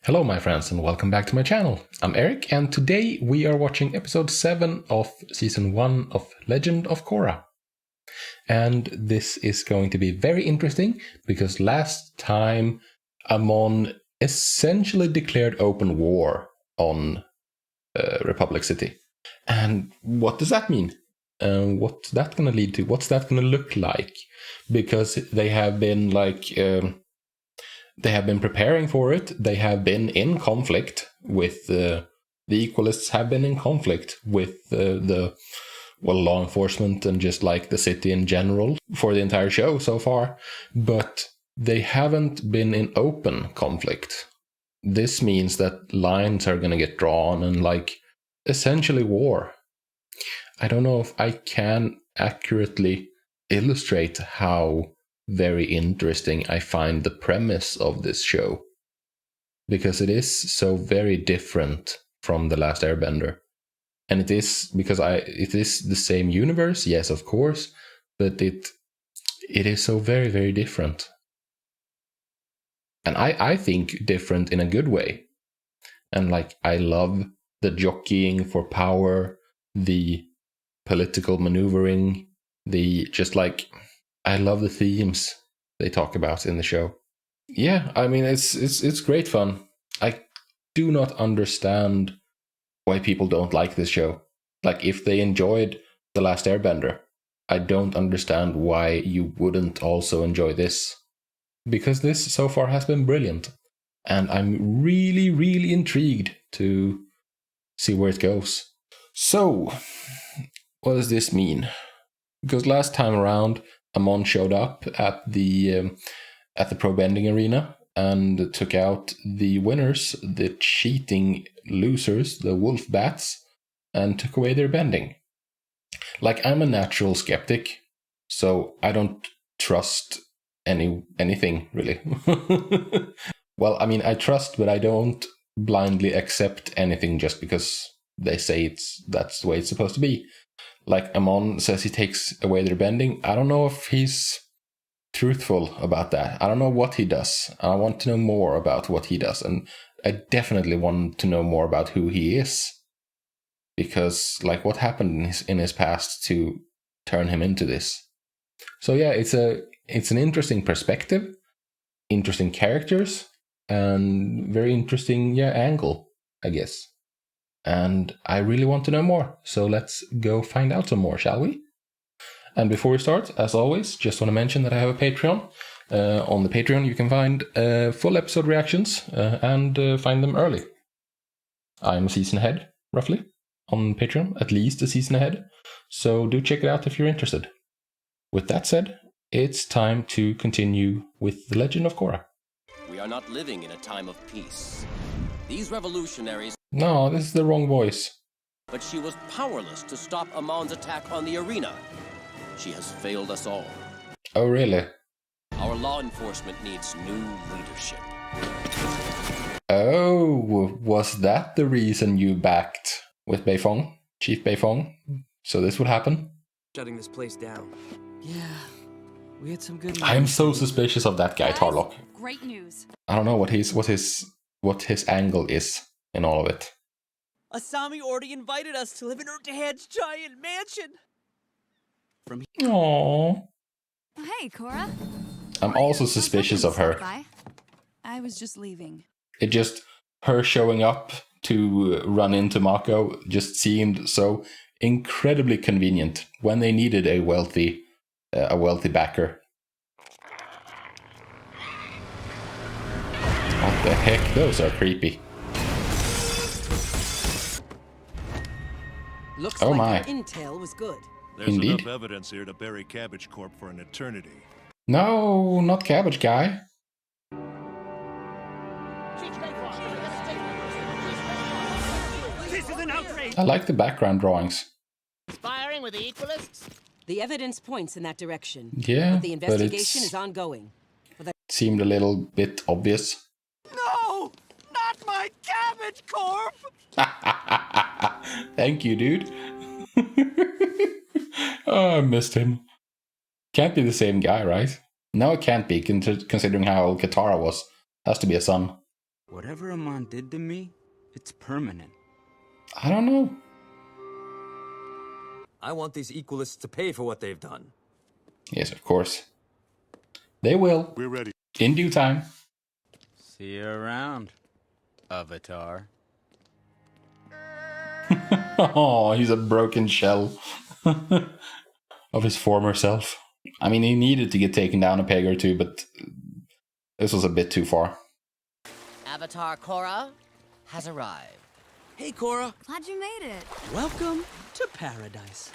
Hello my friends and welcome back to my channel. I'm Erik and today we are watching episode 7 of season 1 of Legend of Korra. And this is going to be very interesting because last time Amon essentially declared open war on Republic City. And what does that mean? What's that going to lead to? What's that going to look like? Because they have been they have been preparing for it. They have been in conflict with the equalists have been in conflict with the law enforcement and just like the city in general for the entire show so far. But they haven't been in open conflict. This means that lines are going to get drawn and like essentially war. I don't know if I can accurately illustrate how very interesting I find the premise of this show, because it is so very different from The Last Airbender. And it is because it is the same universe, yes, of course, but it is so very, very different. And I think different in a good way. And like I love the jockeying for power, the political maneuvering, I love the themes they talk about in the show. Yeah, I mean, it's great fun. I do not understand why people don't like this show. Like, if they enjoyed The Last Airbender, I don't understand why you wouldn't also enjoy this. Because this so far has been brilliant. And I'm really, really intrigued to see where it goes. So, what does this mean? Because last time around, Amon showed up at the pro bending arena and took out the winners, the cheating losers, the wolf bats, and took away their bending. Like, I'm a natural skeptic, so I don't trust anything really. Well, I mean, I trust, but I don't blindly accept anything just because they say that's the way it's supposed to be. Like Amon says he takes away their bending. I don't know if he's truthful about that. I don't know what he does. I want to know more about what he does. And I definitely want to know more about who he is. Because, like, what happened in his past to turn him into this? So yeah, it's an interesting perspective, interesting characters, and very interesting angle, I guess. And I really want to know more. So let's go find out some more, shall we? And before we start, as always, just want to mention that I have a Patreon. On the Patreon, you can find full episode reactions and find them early. I'm a season ahead, roughly, on Patreon, at least a season ahead. So do check it out if you're interested. With that said, it's time to continue with The Legend of Korra. We are not living in a time of peace. These revolutionaries... No, this is the wrong voice. But she was powerless to stop Amon's attack on the arena. She has failed us all. Oh, really? Our law enforcement needs new leadership. Oh, was that the reason you backed with Beifong, Chief Beifong? So this would happen? Shutting this place down. Yeah, we had some good. I'm so suspicious of that guy, Tarlock. Great news. I don't know what his angle is in all of it. Asami already invited us to live in Urtahan's giant mansion. Aww. Hey, Korra. I'm also suspicious of her. I was just leaving. It just, her showing up to run into Mako just seemed so incredibly convenient when they needed a wealthy backer. What the heck? Those are creepy. Looks oh like my. Our intel was good. There's Indeed. enough evidence here to bury Cabbage Corp for an eternity. No, not Cabbage Guy. This is an outrage. I like the background drawings. Conspiring with the equalists? The evidence points in that direction. Yeah, but the investigation but is ongoing. it seemed a little bit obvious. No! Not my Cabbage Corp! Thank you, dude. Oh, I missed him. Can't be the same guy, right? No, it can't be, considering how old Katara was. Has to be a son. Whatever Amon did to me, it's permanent. I don't know. I want these equalists to pay for what they've done. Yes, of course. They will. We're ready. In due time. See you around, Avatar. Oh, he's a broken shell of his former self. I mean, he needed to get taken down a peg or two, but this was a bit too far. Avatar Korra has arrived. Hey, Korra. Glad you made it. Welcome to paradise.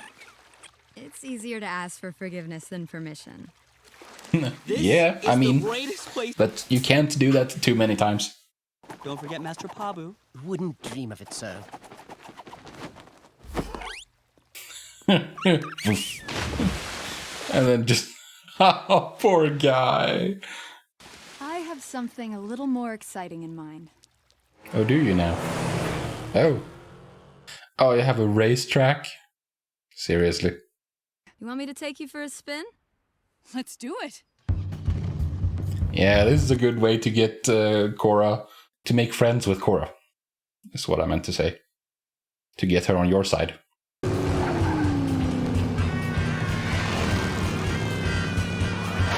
It's easier to ask for forgiveness than permission. Yeah, is I mean, the greatest place. but you can't do that too many times. Don't forget Master Pabu. Wouldn't dream of it, sir. And then just, oh, poor guy. I have something a little more exciting in mind. Oh, do you now? Oh. Oh, you have a racetrack? Seriously. You want me to take you for a spin? Let's do it. Yeah, this is a good way to get Korra, to make friends with Korra. Is what I meant to say. To get her on your side.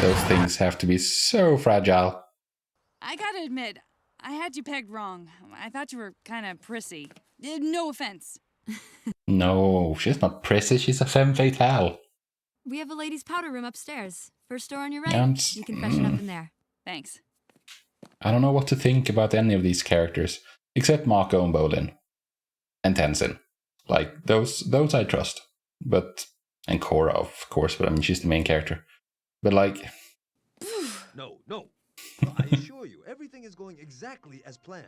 Those things have to be so fragile. I gotta admit, I had you pegged wrong. I thought you were kind of prissy. No offense. No, she's not prissy, she's a femme fatale. We have a ladies' powder room upstairs. First door on your right. And, You can freshen up in there. Thanks. I don't know what to think about any of these characters, except Mako and Bolin. And Tenzin. Like, those I trust. But, and Korra, of course, but I mean, she's the main character. But like... No. I assure you, everything is going exactly as planned.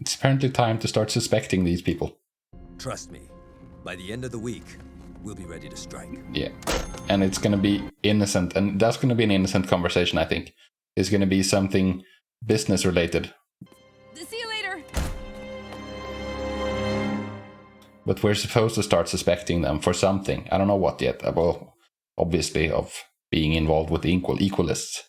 It's apparently time to start suspecting these people. Trust me, by the end of the week, we'll be ready to strike. Yeah. And it's gonna be innocent, and that's gonna be an innocent conversation, I think. It's gonna be something business related. See you later. But we're supposed to start suspecting them for something. I don't know what yet. Well, obviously of being involved with the equalists.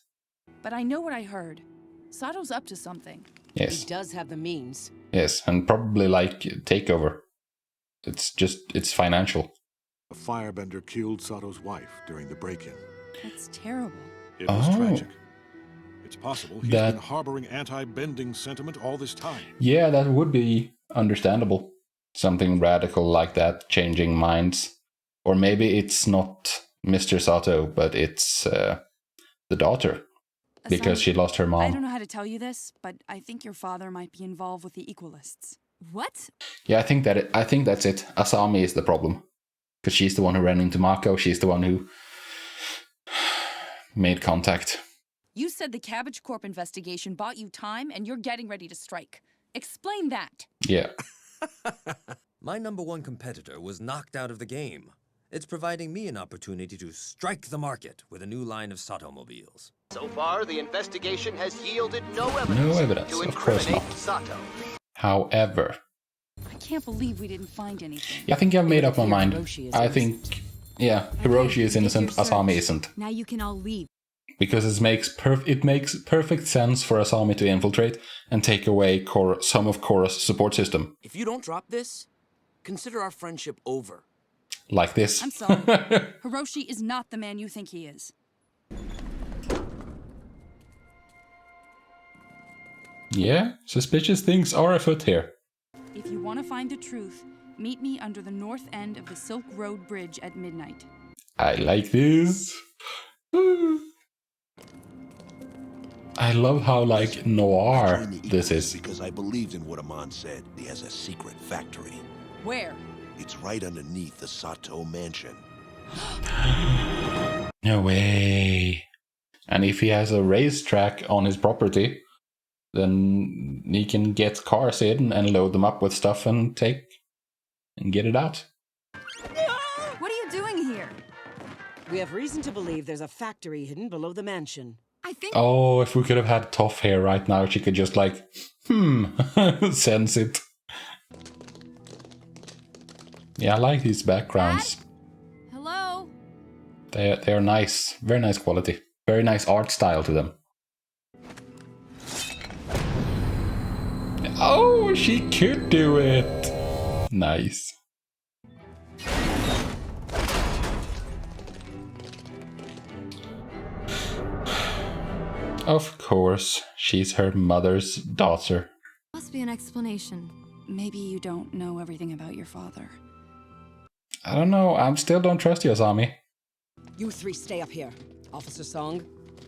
But I know what I heard. Sato's up to something. Yes. He does have the means. Yes, and probably like takeover. It's financial. A firebender killed Sato's wife during the break-in. That's terrible. It was Oh. tragic. It's possible he's That- been harboring anti-bending sentiment all this time. Yeah, that would be understandable. Something radical like that, changing minds. Or maybe it's not Mr. Sato, but it's the daughter. Because she lost her I mom. don't know how to tell you this, but I think your father might be involved with the equalists. What? Yeah, I think that's it. Asami is the problem. Because she's the one who ran into Mako. She's the one who made contact. You said the Cabbage Corp investigation bought you time and you're getting ready to strike. Explain that. Yeah. My #1 competitor was knocked out of the game. It's providing me an opportunity to strike the market with a new line of Satomobiles. So far, the investigation has yielded no No evidence, to of course incriminate not. Sato. However, I can't believe we didn't find anything. yeah, I think I've made up my mind. Hiroshi is I innocent. think, yeah, Hiroshi is innocent, Asami isn't. Now you can all leave. Because it makes perfect sense for Asami to infiltrate and take away some of Korra's support system. If you don't drop this, consider our friendship over. Like this. I'm sorry. Hiroshi is not the man you think he is. Yeah, suspicious things are afoot here. If you want to find the truth, meet me under the north end of the Silk Road Bridge at midnight. I like this. I love how like noir this is. Because I believed in what Amon said. He has a secret factory. Where? It's right underneath the Sato mansion. No way. And if he has a racetrack on his property, then he can get cars in and load them up with stuff and get it out. What are you doing here? We have reason to believe there's a factory hidden below the mansion. I think... Oh, if we could have had Toph here right now, she could just like, sense it. Yeah, I like these backgrounds. Hello? They're nice. Very nice quality. Very nice art style to them. Oh, she could do it. Nice. Of course, she's her mother's daughter. Must be an explanation. Maybe you don't know everything about your father. I don't know, I still don't trust you, Asami. You three stay up here. Officer Song,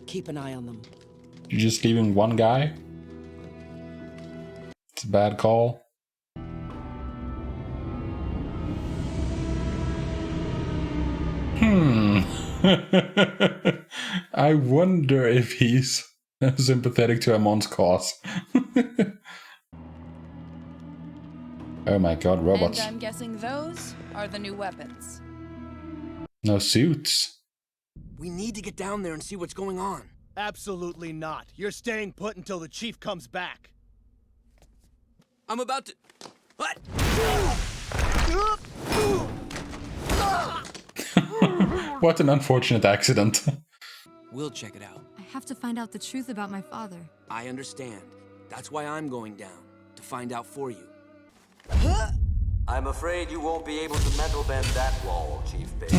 keep an eye on them. You're just leaving one guy? It's a bad call. I wonder if he's sympathetic to Amon's cause. Oh my god, robots. And I'm guessing those are the new weapons. No suits. We need to get down there and see what's going on. Absolutely not. You're staying put until the chief comes back. I'm about to... What? What an unfortunate accident. We'll check it out. I have to find out the truth about my father. I understand. That's why I'm going down, to find out for you. I'm afraid you won't be able to metal bend that wall, Chief Big.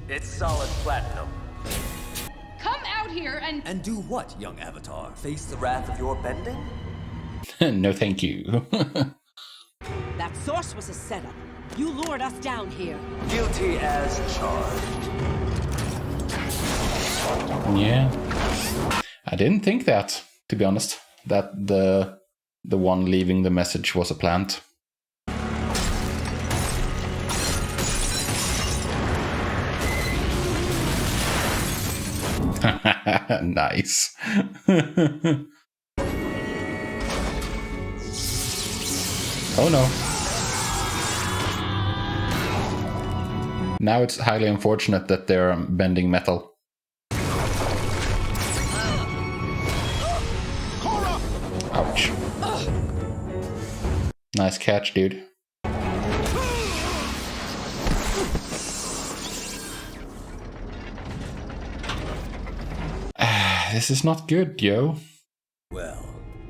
It's solid platinum. Come out here and... And do what, young Avatar? Face the wrath of your bending? No thank you. That source was a setup. You lured us down here. Guilty as charged. Yeah. I didn't think that, to be honest. That the one leaving the message was a plant. Nice. Oh no. Now it's highly unfortunate that they're bending metal. Ouch. Nice catch, dude. This is not good, yo. Well,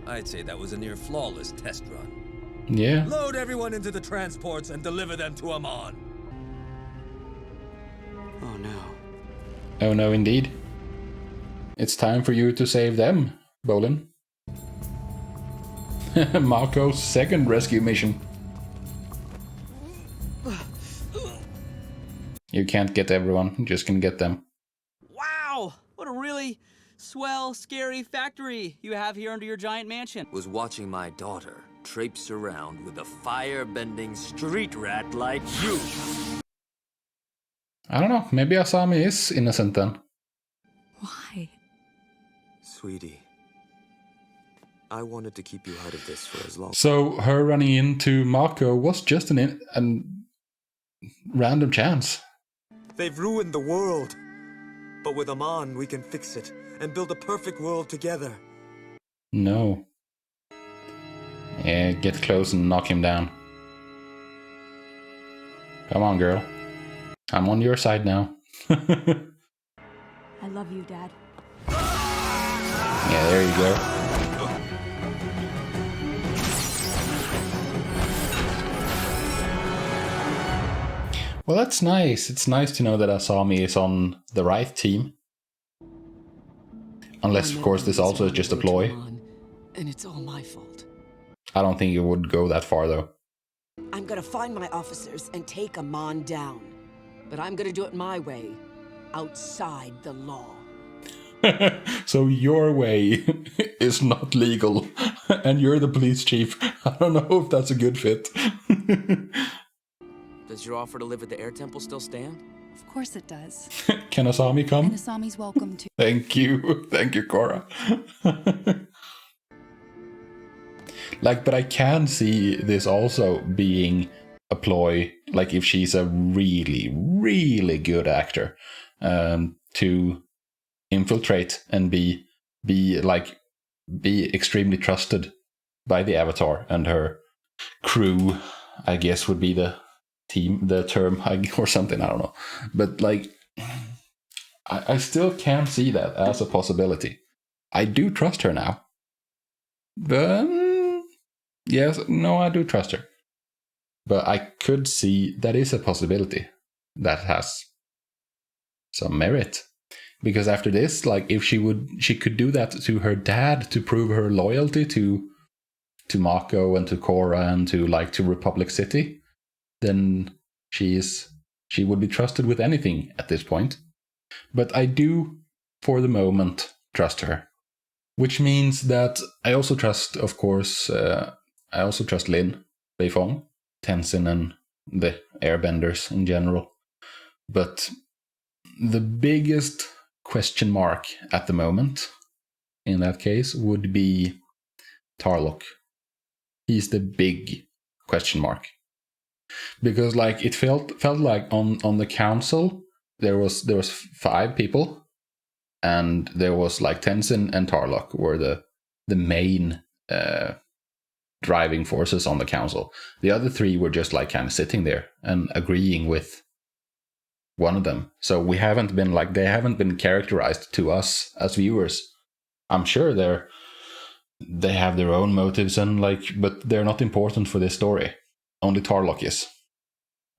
I'd say that was a near flawless test run. Yeah. Load everyone into the transports and deliver them to Amon. Oh no. Oh no, indeed. It's time for you to save them, Bolin. Marco's second rescue mission. You can't get everyone, you just can get them. Wow! What a really swell, scary factory you have here under your giant mansion. Was watching my daughter traipse around with a fire-bending street rat like you. I don't know, maybe Asami is innocent then. Why? Sweetie, I wanted to keep you out of this for as long. So her running into Marco was just an random chance. They've ruined the world. But with Amon, we can fix it and build a perfect world together. No. Yeah, get close and knock him down. Come on, girl. I'm on your side now. I love you, Dad. Yeah, there you go. Well, that's nice. It's nice to know that Asami is on the right team. Unless, of course, this also is just a ploy. And it's all my fault. I don't think it would go that far, though. I'm gonna find my officers and take Amon down. But I'm gonna do it my way, outside the law. So your way is not legal, and you're the police chief. I don't know if that's a good fit. Does your offer to live at the air temple still stand? Of course it does. Can Asami come? And Asami's welcome to. Thank you. Thank you, Korra. But I can see this also being a ploy, like if she's a really, really good actor, to infiltrate and be extremely trusted by the Avatar and her crew, I guess would be the term, or something, I don't know. But I still can see that as a possibility. I do trust her now. But yes, no, I do trust her. But I could see that is a possibility that has some merit. Because after this, like, if she could do that to her dad to prove her loyalty to Mako and to Korra and to Republic City, then she would be trusted with anything at this point. But I do, for the moment, trust her. Which means that I also trust, of course, Lin, Beifong, Tenzin, and the airbenders in general. But the biggest question mark at the moment, in that case, would be Tarlok. He's the big question mark. Because like it felt like on the council there was 5 people, and there was like Tenzin and Tarlok were the main driving forces on the council. The other 3 were just like kind of sitting there and agreeing with one of them. So they haven't been characterized to us as viewers. I'm sure they have their own motives but they're not important for this story. Only Tarlok is.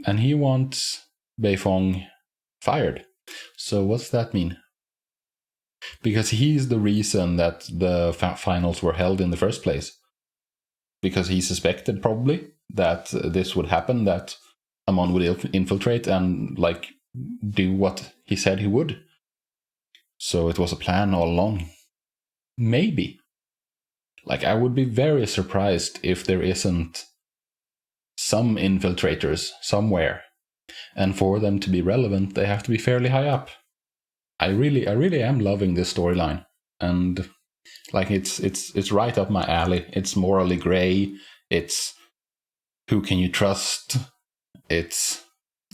And he wants Beifong fired. So what's that mean? Because he's the reason that the finals were held in the first place. Because he suspected probably that this would happen, that Amon would infiltrate and do what he said he would. So it was a plan all along. Maybe. I would be very surprised if there isn't some infiltrators somewhere. And for them to be relevant, they have to be fairly high up. I really am loving this storyline. And it's right up my alley. It's morally grey. It's who can you trust? It's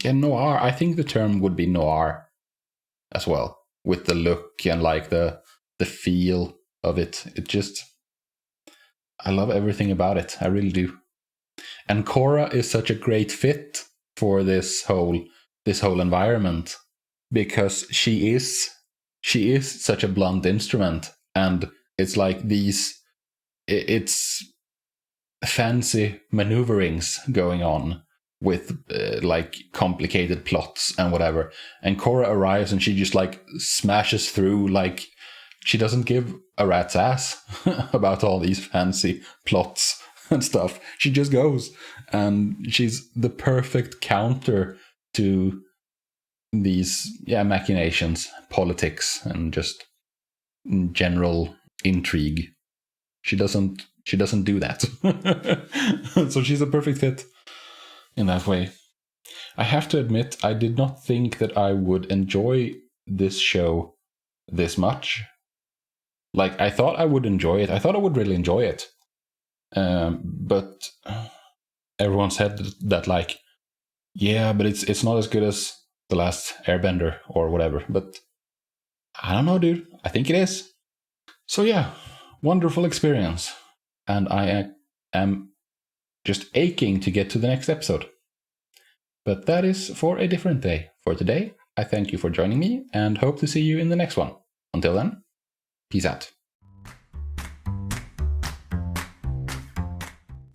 noir. I think the term would be noir as well, with the look and the feel of it. I love everything about it. I really do. And Korra is such a great fit for this whole environment, because she is such a blunt instrument, and it's it's fancy maneuverings going on with complicated plots and whatever. And Korra arrives and she just smashes through. She doesn't give a rat's ass about all these fancy plots and stuff. She just goes, and she's the perfect counter to these machinations, politics, and just general intrigue. She doesn't do that. So she's a perfect fit in that way. I have to admit, I did not think that I would enjoy this show this much. I thought I would enjoy it. I thought I would really enjoy it. But everyone said that but it's not as good as The Last Airbender or whatever. But I don't know, dude. I think it is. So yeah, wonderful experience. And I am just aching to get to the next episode. But that is for a different day. For today, I thank you for joining me and hope to see you in the next one. Until then, peace out.